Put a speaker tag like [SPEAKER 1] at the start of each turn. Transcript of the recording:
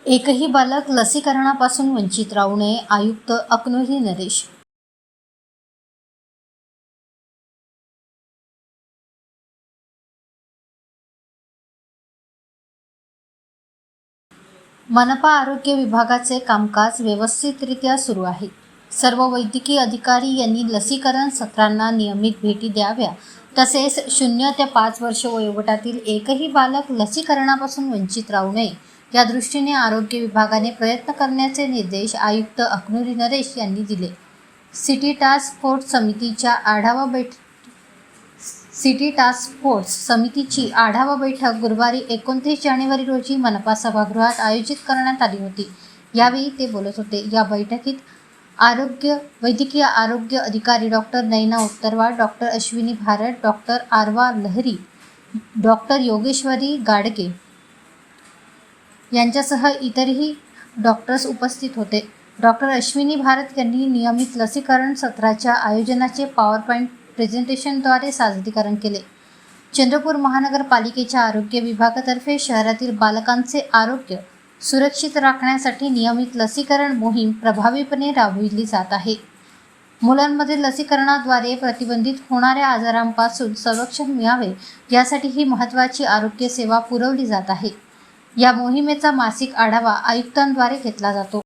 [SPEAKER 1] एकही बालक लसीकरणापासून वंचित राहू नये, आयुक्त अकनुरी नरेश. मनपा आरोग्य विभागाचे कामकाज व्यवस्थितरित्या सुरू आहे. सर्व वैद्यकीय अधिकारी यांनी लसीकरण सत्रांना नियमित भेटी द्याव्या, तसेच 0 ते 5 वर्ष वयोगटातील एकही बालक लसीकरणापासून वंचित राहू नये या दृष्टीने आरोग्य विभागाने प्रयत्न करण्याचे निर्देश आयुक्त अकनुरी नरेश यांनी दिले. सिटी टास्क फोर्स समितीची आढावा बैठक गुरुवारी 29 जानेवारी रोजी मनपा सभागृहात आयोजित करण्यात आली होती. यावेळी ते बोलत होते. या बैठकीत वैद्यकीय आरोग्य अधिकारी doctor Nayana Uttarwad, doctor Ashwini Bharat, doctor Aarva Lahiri, doctor Yogeshwari Gadge यांच्यासह इतरही डॉक्टर्स उपस्थित होते. डॉक्टर अश्विनी भारत यांनी नियमित लसीकरण सत्राच्या आयोजनाचे पॉवरपॉईंट प्रेझेंटेशनद्वारे सादरीकरण केले. चंद्रपूर महानगरपालिकेच्या आरोग्य विभागातर्फे शहरातील बालकांचे आरोग्य सुरक्षित राखण्यासाठी नियमित लसीकरण मोहीम प्रभावीपणे राबविली जात आहे. मुलांमध्ये लसीकरणाद्वारे प्रतिबंधित होणाऱ्या आजारांपासून संरक्षण मिळावे यासाठी ही महत्त्वाची आरोग्य सेवा पुरवली जात आहे. या मोहिमेचा मासिक आढावा आयुक्तांद्वारे घेतला जातो.